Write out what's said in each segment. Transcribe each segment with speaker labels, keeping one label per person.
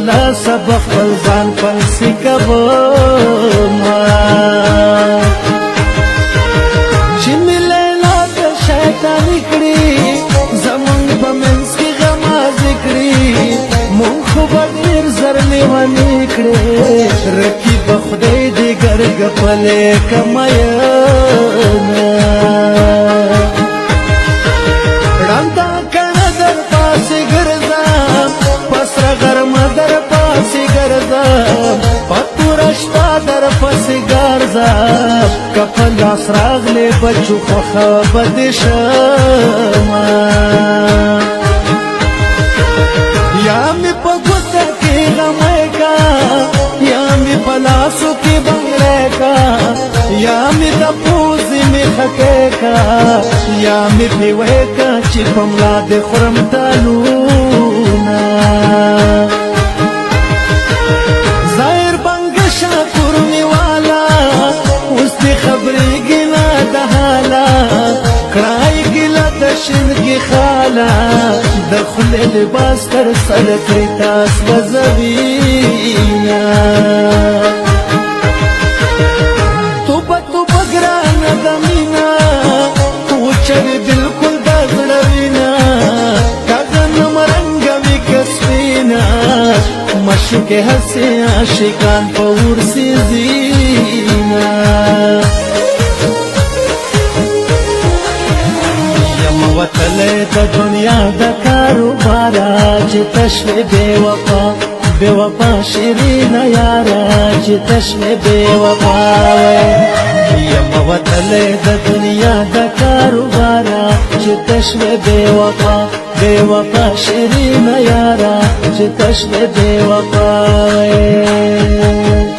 Speaker 1: لا سبق خپل ځان پلسي کوما چې مې لیلا ته شیطاني کړي زمونږ په منځ کې غمازې کړي مونږ خو به ډېر زر لیونې کړې رقیب خدای دې ګرګپلې کمینه ړنده کڼه در پاسې ګرځم په سره غرمه در پاسې ګرځم په توره شپه در پسې ګرځم که په لاس راغلې بچو خوښه به دې شمه یا مې په ګوته کې غمی کا یا مې په لاسو کې بنګړی کا یا مې د پوزې مې خکې کا یا مې پیوی کا چې په ملا دې خورم تالونه ظاهر بنګ شاکور مې والا اوس دې خبرېږي نه د حاله کړای ګیله د شنګې خاله د خولې لباس تر سره کړې تاس وزوینه توبه توبه ګرانه د مینا وچوې بلکل د زړه وینه کاږه نمرنګه وي که سپینه مشوکې هسې عاشقان په ورسې ځینه وتلی د دنیا د کاروباره چې تشوې بې وفا بې وفا شیرینه یاره چې تشوې بې وفا وی یم وتلی د دنیا د کاروباره چې تشوې بې وفا بې وفا شیرینه یاره چې تشوې بې وفا وی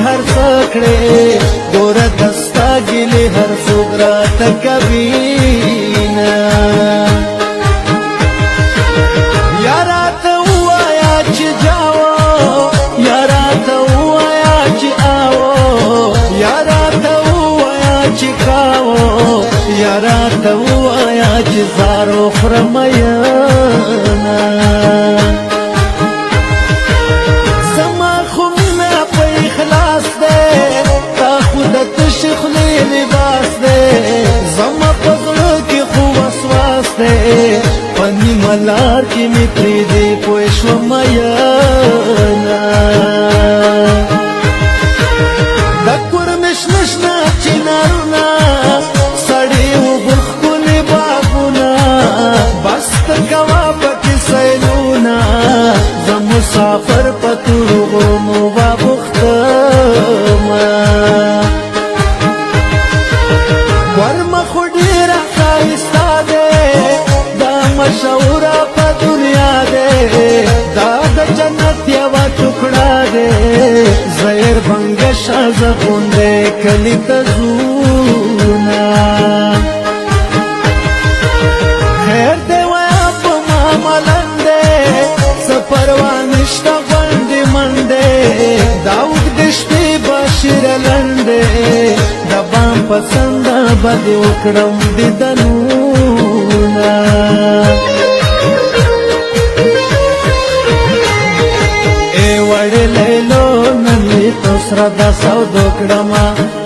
Speaker 1: هر څکړې ګوره دستا ګلې هر څوک راته کوینه یا راته ووایه چې جاوه یا راته ووایه چې آوه یا راته ووایه چې کاوه یا راته ووایه چې زارو خورم ینه پنی ملار کی می پریدی پوشو میانا دکور مشنشنا چنارونا سڑی و بخکولی باغونا بست کوا پکی سیلونا زم مسافر پتورو نوبا بختما ورم خودی را خایستا دے مشهوره په دنیا ده دا د جنت یوه ټوکړه ده زهر بنګ شازه غوندې کلي ته زونه خیر دی وایه په ما ملنډې څه پروا نشته غونډې منډې دا اوږدې شپې به شیره لنډې د بام پسنده به دې وکړم دیدنونه سره د سودو کړما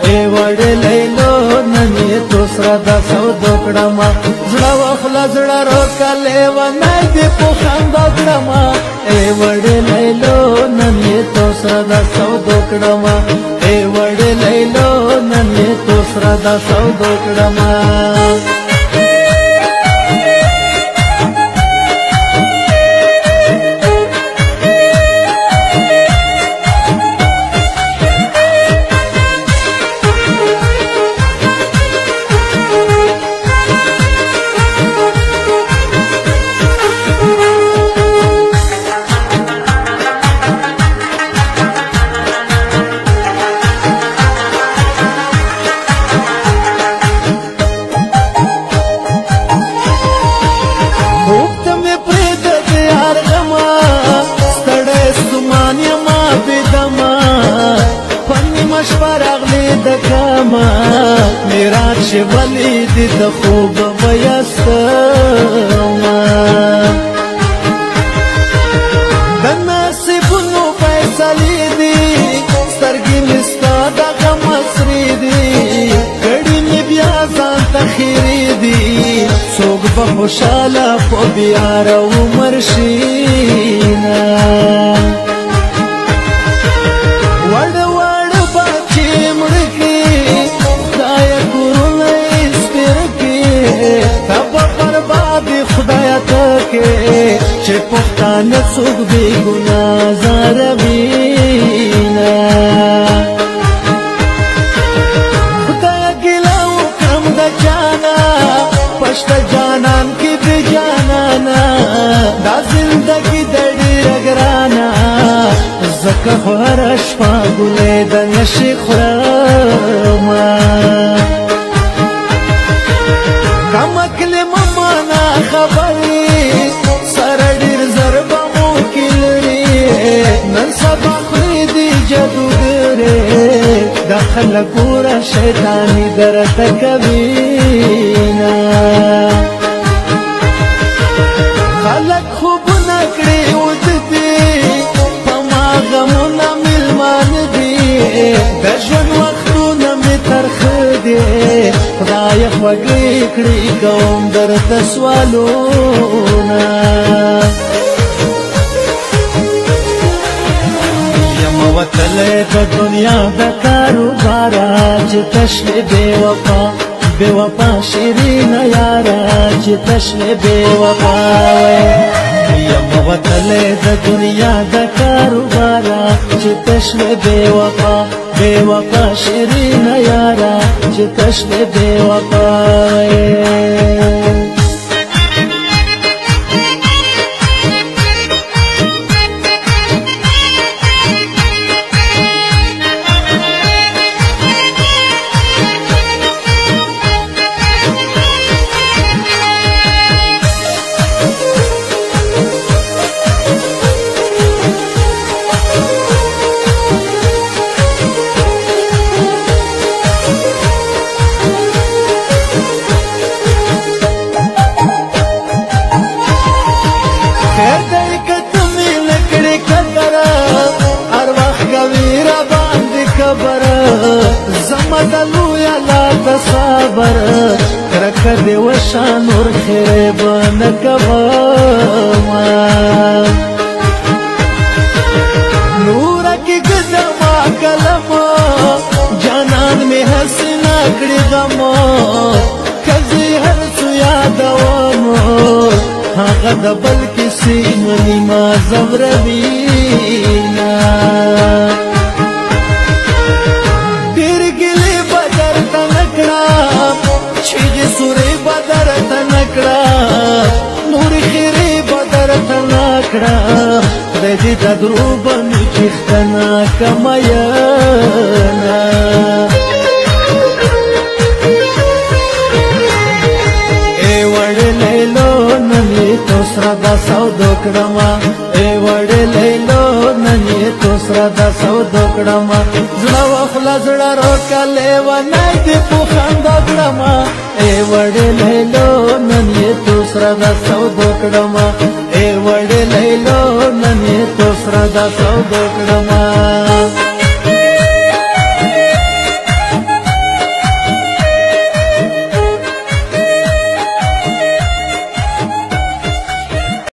Speaker 1: ای وړې لیلو نن یې تو سره د سودو کړما زړه وخلا زړه روکلې و نه دې په خندا کړما ای وړې لیلو نن یې تو سره د سودو کړما ای وړې لیلو نن یې تو سره د سودو کړما چې ولې دې د خوب ویستما د نصیبونو فیصلې دي سترګې مې ستا د غم سرې دي کړي مې بیا ځان ته خیرې دي څوک به خوشحاله په بیاره عمر شینه وړ وړ بچې مړه کړي خدایه کورونه یې سپېر کړي ته به بربادې خدایه ته کې چې پښتانه څوک بې ګناه ځاروینه خدایه ګیله وکړم د چانه پشته جانان کې بې جانانه دا زندګي د ډېره ګرانه ځکه خو هره شپه ګلې د نشي خورمه کمه کلمه مانا خبرې سره ډېر زر به مو کې لري نن سبا خورې دي جادوګرې د خلکو را شیطاني درته کوینه خلک خوبونه کړي اوس دي په ما غمونه مېلمانه دي د ژوند وختونه مې ترخه دي خدایه خوږې کړي کوم درته سوالونه یم وتلی د دنیا د کاروباره چې تش مې بې وفا بے وفا شیرین یارا چې تشوی بے وفا وی یم وتلی د دنیا د کاروباره چې تشوی بے وفا شیرین یارا چې تشوی بے وفا وی زمدلویا لا تصابر کرکه دی وشا نور خیره بنکوما نورا کی گدما کلما جانان می حسنا کړي غما کزي هر څو یادوم هغه د بل کسی منی ما زوروینا چیغی سوری بدر تنکڑا نوری خیری بدر تنکڑا دیدی دا دروبنو چیختنا کمایانا ای وڑی لیلو ننی تو سردا سودو کڑما ای وڑی لیلو ننی تو سردا سودو کڑما زڑا وخلا زڑا روکا لیوا نای دی پوخاندا کڑما ای وڑی لیلو ننی تو سردا سودو کڑما ای وڑی لیلو ننی تو سردا سودو کڑما